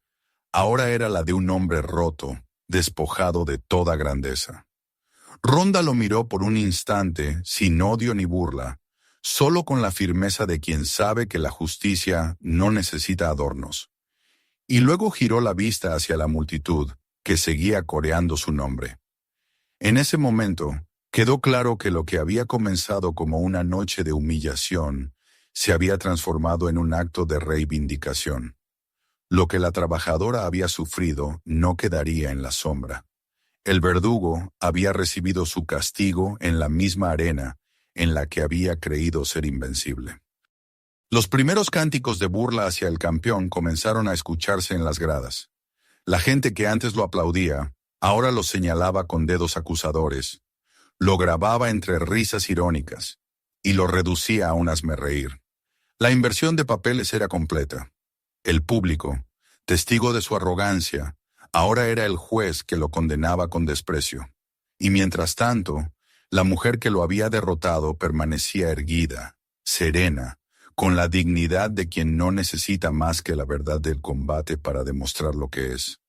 ahora era la de un hombre roto, despojado de toda grandeza. Ronda lo miró por un instante, sin odio ni burla, solo con la firmeza de quien sabe que la justicia no necesita adornos. Y luego giró la vista hacia la multitud, que seguía coreando su nombre. En ese momento, quedó claro que lo que había comenzado como una noche de humillación se había transformado en un acto de reivindicación. Lo que la trabajadora había sufrido no quedaría en la sombra. El verdugo había recibido su castigo en la misma arena en la que había creído ser invencible. Los primeros cánticos de burla hacia el campeón comenzaron a escucharse en las gradas. La gente que antes lo aplaudía, ahora lo señalaba con dedos acusadores, lo grababa entre risas irónicas y lo reducía a un hazmerreír. La inversión de papeles era completa. El público, testigo de su arrogancia, ahora era el juez que lo condenaba con desprecio. Y mientras tanto, la mujer que lo había derrotado permanecía erguida, serena, con la dignidad de quien no necesita más que la verdad del combate para demostrar lo que es.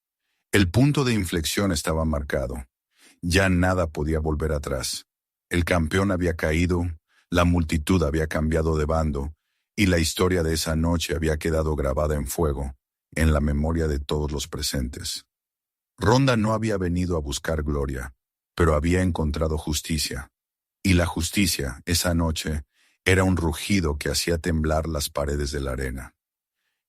El punto de inflexión estaba marcado. Ya nada podía volver atrás. El campeón había caído, la multitud había cambiado de bando, y la historia de esa noche había quedado grabada en fuego, en la memoria de todos los presentes. Ronda no había venido a buscar gloria, pero había encontrado justicia. Y la justicia, esa noche, era un rugido que hacía temblar las paredes de la arena.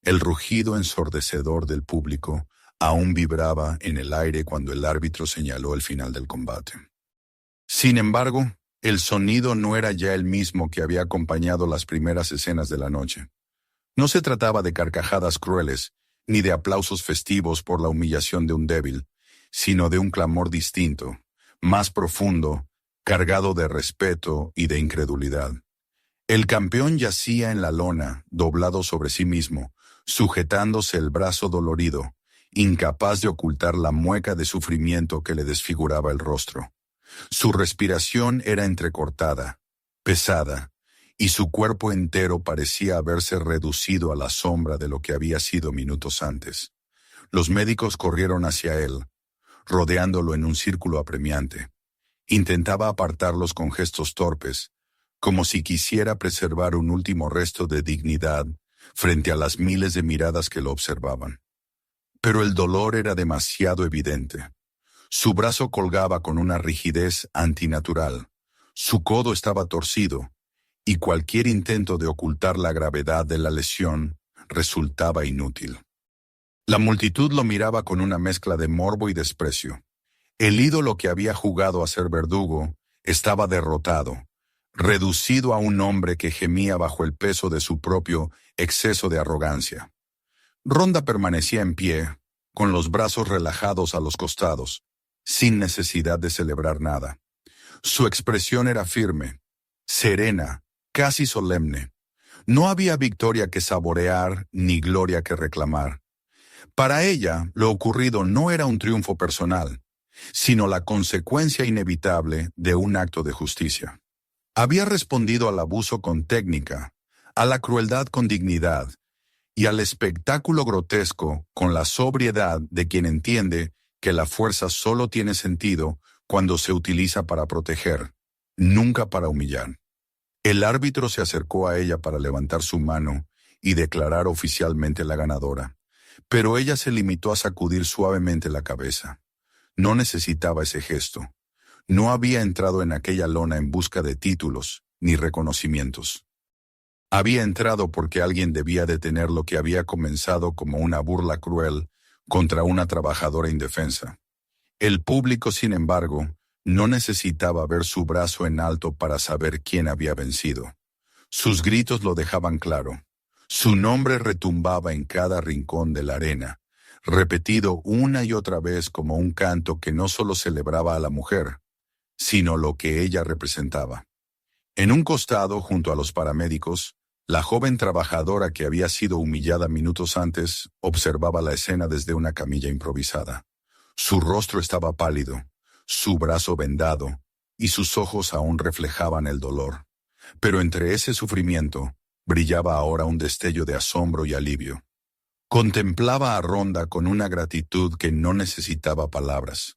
El rugido ensordecedor del público aún vibraba en el aire cuando el árbitro señaló el final del combate. Sin embargo, el sonido no era ya el mismo que había acompañado las primeras escenas de la noche. No se trataba de carcajadas crueles, ni de aplausos festivos por la humillación de un débil, sino de un clamor distinto, más profundo, cargado de respeto y de incredulidad. El campeón yacía en la lona, doblado sobre sí mismo, sujetándose el brazo dolorido, incapaz de ocultar la mueca de sufrimiento que le desfiguraba el rostro. Su respiración era entrecortada, pesada, y su cuerpo entero parecía haberse reducido a la sombra de lo que había sido minutos antes. Los médicos corrieron hacia él, rodeándolo en un círculo apremiante. Intentaba apartarlos con gestos torpes, como si quisiera preservar un último resto de dignidad frente a las miles de miradas que lo observaban. Pero el dolor era demasiado evidente. Su brazo colgaba con una rigidez antinatural, su codo estaba torcido, y cualquier intento de ocultar la gravedad de la lesión resultaba inútil. La multitud lo miraba con una mezcla de morbo y desprecio. El ídolo que había jugado a ser verdugo estaba derrotado, reducido a un hombre que gemía bajo el peso de su propio exceso de arrogancia. Ronda permanecía en pie, con los brazos relajados a los costados, sin necesidad de celebrar nada. Su expresión era firme, serena, casi solemne. No había victoria que saborear ni gloria que reclamar. Para ella, lo ocurrido no era un triunfo personal, sino la consecuencia inevitable de un acto de justicia. Había respondido al abuso con técnica, a la crueldad con dignidad, y al espectáculo grotesco con la sobriedad de quien entiende que la fuerza solo tiene sentido cuando se utiliza para proteger, nunca para humillar. El árbitro se acercó a ella para levantar su mano y declarar oficialmente la ganadora, pero ella se limitó a sacudir suavemente la cabeza. No necesitaba ese gesto. No había entrado en aquella lona en busca de títulos ni reconocimientos. Había entrado porque alguien debía detener lo que había comenzado como una burla cruel contra una trabajadora indefensa. El público, sin embargo, no necesitaba ver su brazo en alto para saber quién había vencido. Sus gritos lo dejaban claro. Su nombre retumbaba en cada rincón de la arena, repetido una y otra vez como un canto que no solo celebraba a la mujer, sino lo que ella representaba. En un costado, junto a los paramédicos, La joven trabajadora que había sido humillada minutos antes observaba la escena desde una camilla improvisada. Su rostro estaba pálido, su brazo vendado, y sus ojos aún reflejaban el dolor. Pero entre ese sufrimiento brillaba ahora un destello de asombro y alivio. Contemplaba a Rhonda con una gratitud que no necesitaba palabras.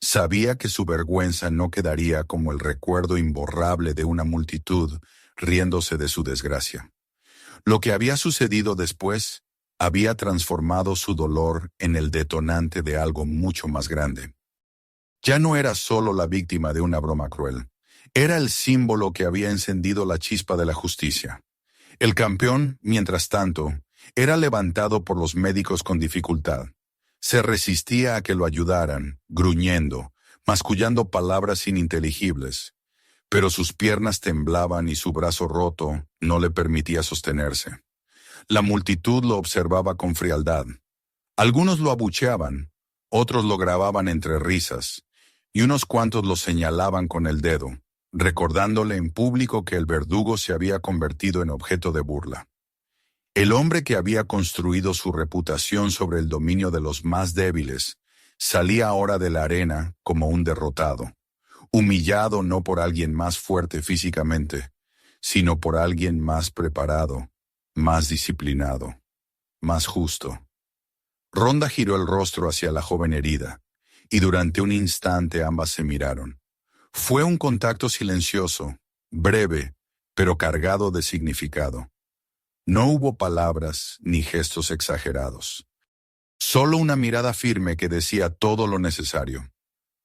Sabía que su vergüenza no quedaría como el recuerdo imborrable de una multitud riéndose de su desgracia. Lo que había sucedido después había transformado su dolor en el detonante de algo mucho más grande. Ya no era solo la víctima de una broma cruel, era el símbolo que había encendido la chispa de la justicia. El campeón, mientras tanto, era levantado por los médicos con dificultad. Se resistía a que lo ayudaran, gruñendo, mascullando palabras ininteligibles, pero sus piernas temblaban y su brazo roto no le permitía sostenerse. La multitud lo observaba con frialdad. Algunos lo abucheaban, otros lo grababan entre risas, y unos cuantos lo señalaban con el dedo, recordándole en público que el verdugo se había convertido en objeto de burla. El hombre que había construido su reputación sobre el dominio de los más débiles salía ahora de la arena como un derrotado, humillado no por alguien más fuerte físicamente, sino por alguien más preparado, más disciplinado, más justo. Rhonda giró el rostro hacia la joven herida, y durante un instante ambas se miraron. Fue un contacto silencioso, breve, pero cargado de significado. No hubo palabras ni gestos exagerados. Solo una mirada firme que decía todo lo necesario.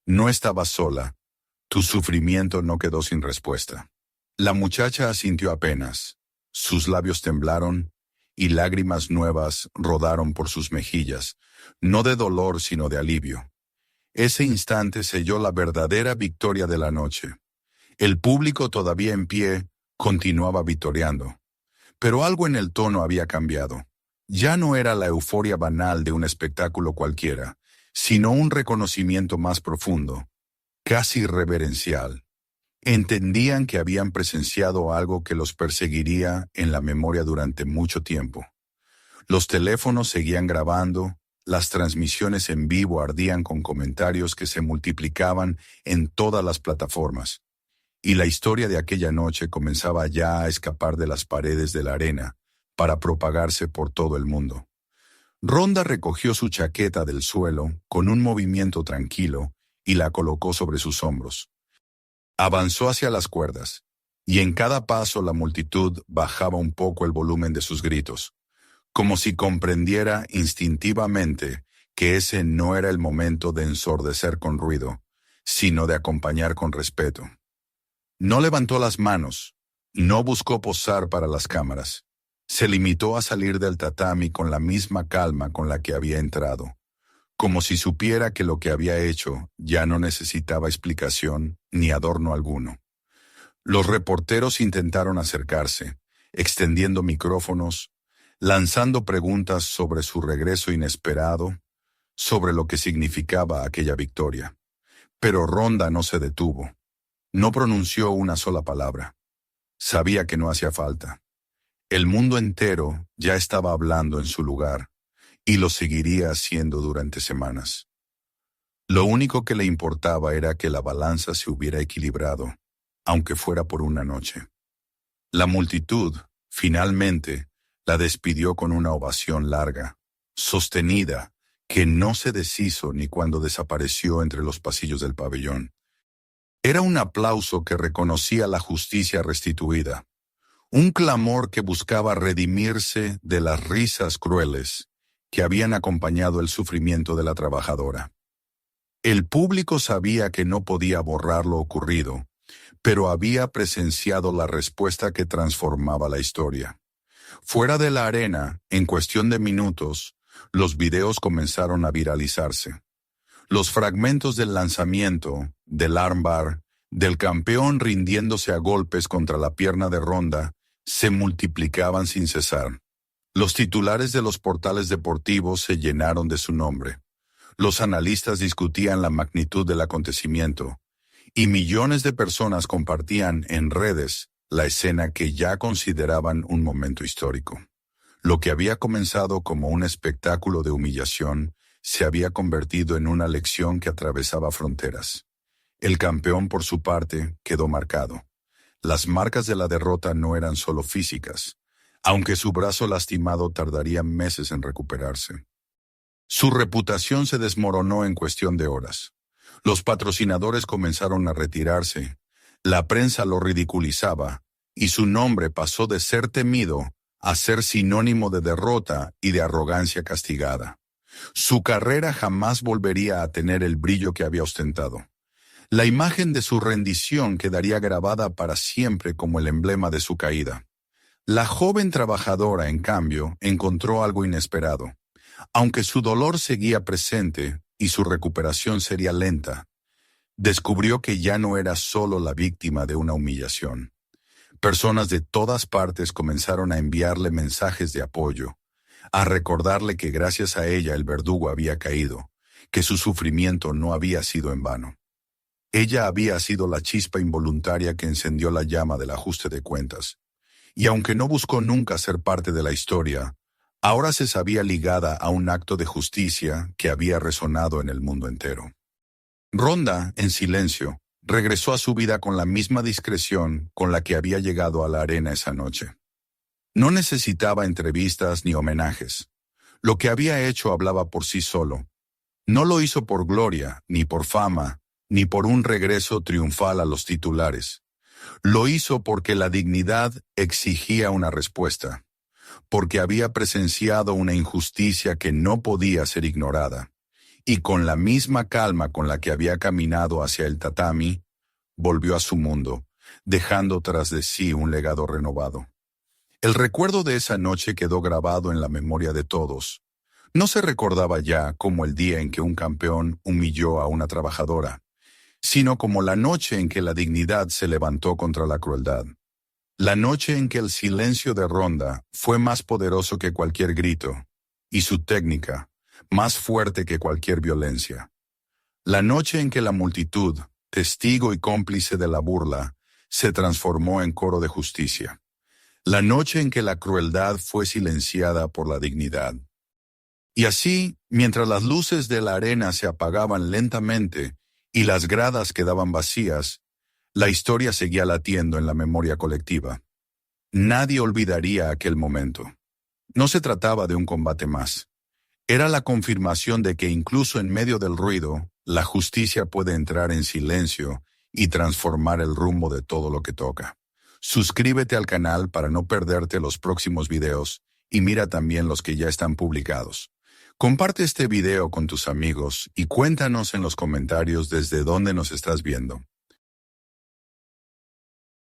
No estabas sola. Tu sufrimiento no quedó sin respuesta. La muchacha asintió apenas. Sus labios temblaron y lágrimas nuevas rodaron por sus mejillas, no de dolor sino de alivio. Ese instante selló la verdadera victoria de la noche. El público todavía en pie continuaba vitoreando. Pero algo en el tono había cambiado. Ya no era la euforia banal de un espectáculo cualquiera, sino un reconocimiento más profundo, casi reverencial. Entendían que habían presenciado algo que los perseguiría en la memoria durante mucho tiempo. Los teléfonos seguían grabando, las transmisiones en vivo ardían con comentarios que se multiplicaban en todas las plataformas. Y la historia de aquella noche comenzaba ya a escapar de las paredes de la arena para propagarse por todo el mundo. Rhonda recogió su chaqueta del suelo con un movimiento tranquilo y la colocó sobre sus hombros. Avanzó hacia las cuerdas, y en cada paso la multitud bajaba un poco el volumen de sus gritos, como si comprendiera instintivamente que ese no era el momento de ensordecer con ruido, sino de acompañar con respeto. No levantó las manos, no buscó posar para las cámaras. Se limitó a salir del tatami con la misma calma con la que había entrado, como si supiera que lo que había hecho ya no necesitaba explicación ni adorno alguno. Los reporteros intentaron acercarse, extendiendo micrófonos, lanzando preguntas sobre su regreso inesperado, sobre lo que significaba aquella victoria. Pero Rhonda no se detuvo. No pronunció una sola palabra. Sabía que no hacía falta. El mundo entero ya estaba hablando en su lugar, y lo seguiría haciendo durante semanas. Lo único que le importaba era que la balanza se hubiera equilibrado, aunque fuera por una noche. La multitud, finalmente, la despidió con una ovación larga, sostenida, que no se deshizo ni cuando desapareció entre los pasillos del pabellón. Era un aplauso que reconocía la justicia restituida, un clamor que buscaba redimirse de las risas crueles que habían acompañado el sufrimiento de la trabajadora. El público sabía que no podía borrar lo ocurrido, pero había presenciado la respuesta que transformaba la historia. Fuera de la arena, en cuestión de minutos, los videos comenzaron a viralizarse. Los fragmentos del lanzamiento, del armbar, del campeón rindiéndose a golpes contra la pierna de Rhonda, se multiplicaban sin cesar. Los titulares de los portales deportivos se llenaron de su nombre. Los analistas discutían la magnitud del acontecimiento, y millones de personas compartían en redes la escena que ya consideraban un momento histórico. Lo que había comenzado como un espectáculo de humillación se había convertido en una lección que atravesaba fronteras. El campeón, por su parte, quedó marcado. Las marcas de la derrota no eran solo físicas, aunque su brazo lastimado tardaría meses en recuperarse. Su reputación se desmoronó en cuestión de horas. Los patrocinadores comenzaron a retirarse, la prensa lo ridiculizaba, y su nombre pasó de ser temido a ser sinónimo de derrota y de arrogancia castigada. Su carrera jamás volvería a tener el brillo que había ostentado. La imagen de su rendición quedaría grabada para siempre como el emblema de su caída. La joven trabajadora, en cambio, encontró algo inesperado. Aunque su dolor seguía presente y su recuperación sería lenta, descubrió que ya no era solo la víctima de una humillación. Personas de todas partes comenzaron a enviarle mensajes de apoyo, a recordarle que gracias a ella el verdugo había caído, que su sufrimiento no había sido en vano. Ella había sido la chispa involuntaria que encendió la llama del ajuste de cuentas, y aunque no buscó nunca ser parte de la historia, ahora se sabía ligada a un acto de justicia que había resonado en el mundo entero. Ronda, en silencio, regresó a su vida con la misma discreción con la que había llegado a la arena esa noche. No necesitaba entrevistas ni homenajes. Lo que había hecho hablaba por sí solo. No lo hizo por gloria, ni por fama, ni por un regreso triunfal a los titulares. Lo hizo porque la dignidad exigía una respuesta, porque había presenciado una injusticia que no podía ser ignorada, y con la misma calma con la que había caminado hacia el tatami, volvió a su mundo, dejando tras de sí un legado renovado. El recuerdo de esa noche quedó grabado en la memoria de todos. No se recordaba ya como el día en que un campeón humilló a una trabajadora, sino como la noche en que la dignidad se levantó contra la crueldad. La noche en que el silencio de Ronda fue más poderoso que cualquier grito, y su técnica más fuerte que cualquier violencia. La noche en que la multitud, testigo y cómplice de la burla, se transformó en coro de justicia. La noche en que la crueldad fue silenciada por la dignidad. Y así, mientras las luces de la arena se apagaban lentamente y las gradas quedaban vacías, la historia seguía latiendo en la memoria colectiva. Nadie olvidaría aquel momento. No se trataba de un combate más. Era la confirmación de que incluso en medio del ruido, la justicia puede entrar en silencio y transformar el rumbo de todo lo que toca. Suscríbete al canal para no perderte los próximos videos y mira también los que ya están publicados. Comparte este video con tus amigos y cuéntanos en los comentarios desde dónde nos estás viendo.